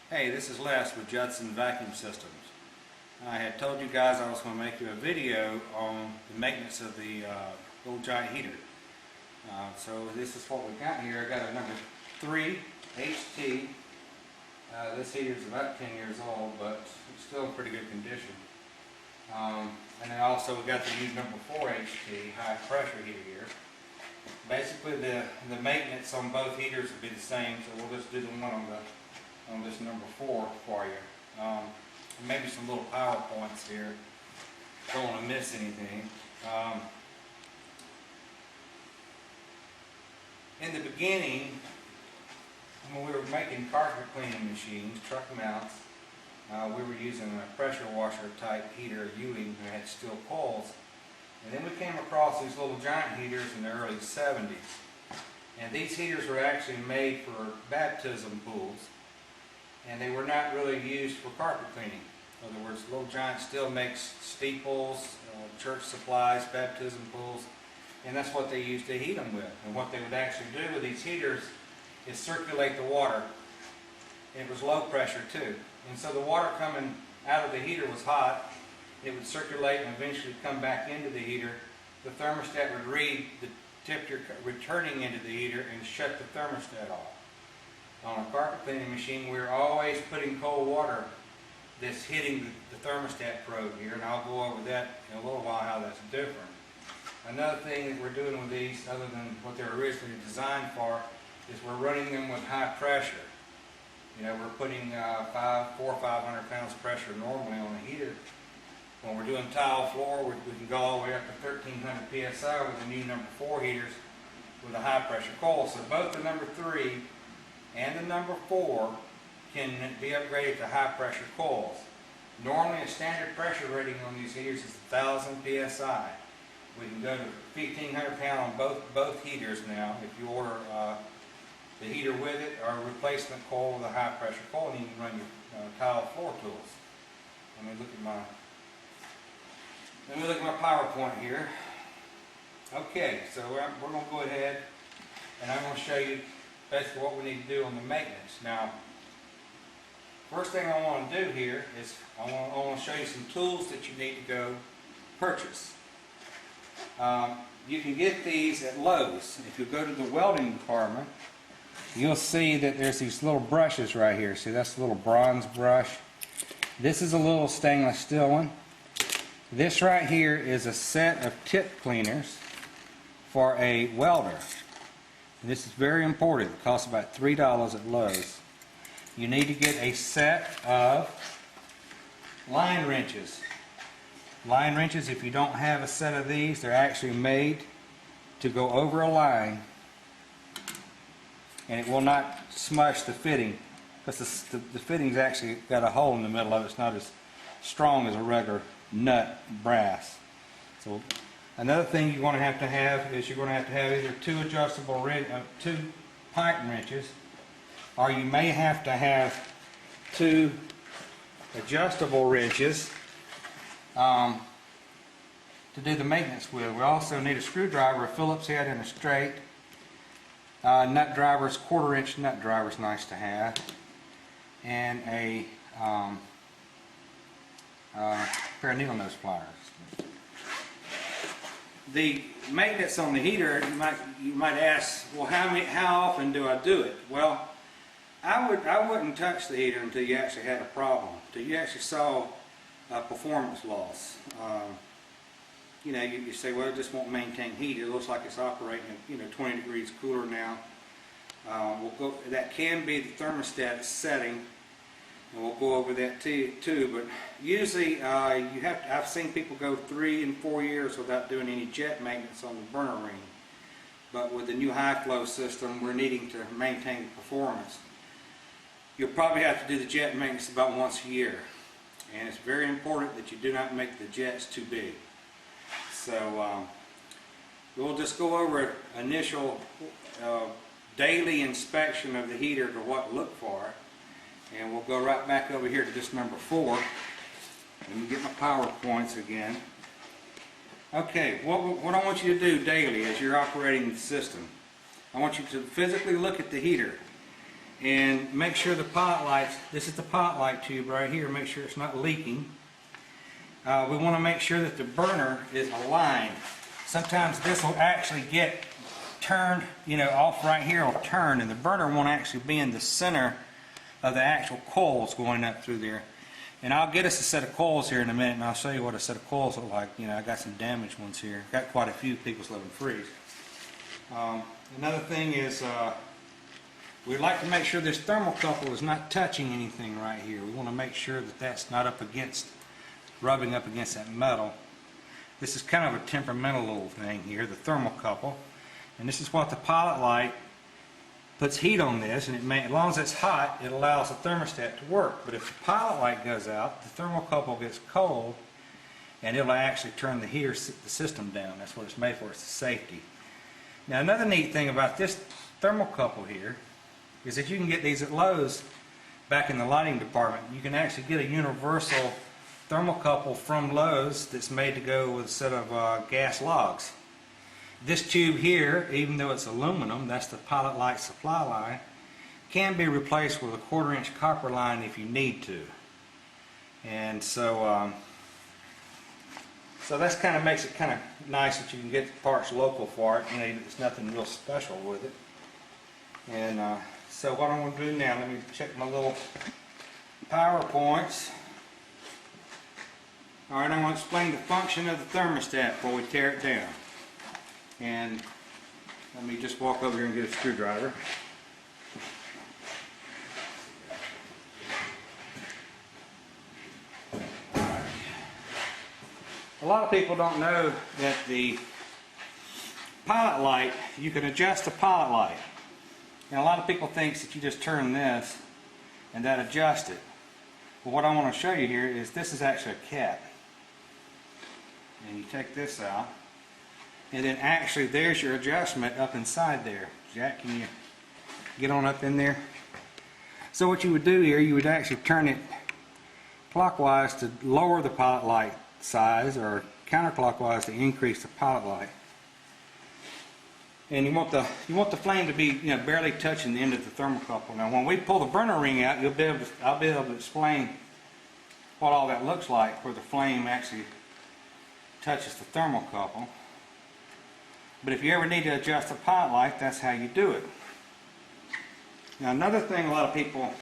Hey, this is Les with Judson Vacuum Systems. I had told you guys I was going to make you a video on the maintenance of the little giant heater. So this is what we got here. I got a number 3 HT. This heater is about 10 years old, but it's still in pretty good condition. And then also we got the new number 4 HT high pressure heater here. Basically the maintenance on both heaters will be the same, so we'll just do the one on this number 4 for you. Maybe some little power points here. Don't want to miss anything. In the beginning, when we were making carpet cleaning machines, truck mounts, we were using a pressure washer type heater, Ewing, that had steel coils. And then we came across these little giant heaters in the early 70s. And these heaters were actually made for baptism pools, and they were not really used for carpet cleaning. In other words, Little Giant still makes steeples, church supplies, baptism pools, and that's what they used to heat them with. And what they would actually do with these heaters is circulate the water. It was low pressure too. And so the water coming out of the heater was hot. It would circulate and eventually come back into the heater. The thermostat would read the temperature returning into the heater and shut the thermostat off. On a carpet cleaning machine, we're always putting cold water that's hitting the thermostat probe here, and I'll go over that in a little while how that's different. Another thing that we're doing with these, other than what they were originally designed for, is we're running them with high pressure. You know, we're putting 400 or 500 pounds of pressure normally on a heater. When we're doing tile floor, we can go all the way up to 1300 psi with the new number 4 heaters with a high pressure coil. So both the number 3 and the number 4 can be upgraded to high pressure coils. Normally a standard pressure rating on these heaters is 1000 psi. We can go to 1500 pound on both heaters now if you order the heater with it, or a replacement coil with a high pressure coil, and you can run your tile floor tools. Let me look at my PowerPoint here. Okay, so we're going to go ahead and I'm going to show you basically what we need to do on the maintenance. Now, first thing I want to do here is I want to show you some tools that you need to go purchase. You can get these at Lowe's. If you go to the welding department, you'll see that there's these little brushes right here. See, that's a little bronze brush. This is a little stainless steel one. This right here is a set of tip cleaners for a welder. And this is very important. It costs about $3 at Lowe's. You need to get a set of line wrenches. Line wrenches, if you don't have a set of these, they're actually made to go over a line, and it will not smush the fitting, because the fitting's actually got a hole in the middle of it. It's not as strong as a regular nut brass. So another thing you're going to have is you're going to have either two pipe wrenches, or you may have to have 2 adjustable wrenches to do the maintenance with. We also need a screwdriver, a Phillips head, and a straight. Nut drivers, 1/4 inch nut driver is nice to have, and a pair of needle nose pliers. The maintenance on the heater, you might ask, well, how often do I do it? Well, I wouldn't touch the heater until you actually had a problem, until you actually saw performance loss. You know, you say, well, it just won't maintain heat. It looks like it's operating at 20 degrees cooler now. That can be the thermostat setting, and we'll go over that too. But usually, I've seen people go 3 and 4 years without doing any jet maintenance on the burner ring. But with the new high flow system, we're needing to maintain the performance. You'll probably have to do the jet maintenance about once a year, and it's very important that you do not make the jets too big. So we'll just go over initial daily inspection of the heater to what to look for, and we'll go right back over here to this number 4. Let me get my PowerPoints again. Okay, what I want you to do daily as you're operating the system, I want you to physically look at the heater and make sure the pilot lights, this is the pilot light tube right here, make sure it's not leaking. We want to make sure that the burner is aligned. Sometimes this will actually get turned, off right here will turn, and the burner won't actually be in the center of the actual coils going up through there. And I'll get us a set of coils here in a minute, and I'll show you what a set of coils look like. I got some damaged ones here. Got quite a few people's let them freeze. Another thing is we'd like to make sure this thermocouple is not touching anything right here. We want to make sure that that's not rubbing up against that metal. This is kind of a temperamental little thing here, the thermocouple. And this is what the pilot light puts heat on this, and as long as it's hot, it allows the thermostat to work. But if the pilot light goes out, the thermocouple gets cold, and it'll actually turn the system down. That's what it's made for. It's safety. Now, another neat thing about this thermocouple here is that you can get these at Lowe's back in the lighting department. You can actually get a universal thermocouple from Lowe's that's made to go with a set of gas logs. This tube here, even though it's aluminum, that's the pilot light supply line, can be replaced with a 1/4-inch copper line if you need to. And so that's kind of makes it kind of nice that you can get the parts local for it. It's nothing real special with it. And so what I'm going to do now, let me check my little PowerPoints. Alright, I'm going to explain the function of the thermostat before we tear it down. And let me just walk over here and get a screwdriver. A lot of people don't know that the pilot light, you can adjust the pilot light. And a lot of people think that you just turn this and that adjusts it. Well, what I want to show you here is this is actually a cap. And you take this out, and then actually there's your adjustment up inside there. Jack, can you get on up in there? So what you would do here, you would actually turn it clockwise to lower the pilot light size, or counterclockwise to increase the pilot light. And you want the flame to be barely touching the end of the thermocouple. Now when we pull the burner ring out, I'll be able to explain what all that looks like where the flame actually touches the thermocouple. But if you ever need to adjust the pilot light, that's how you do it. Now another thing a lot of people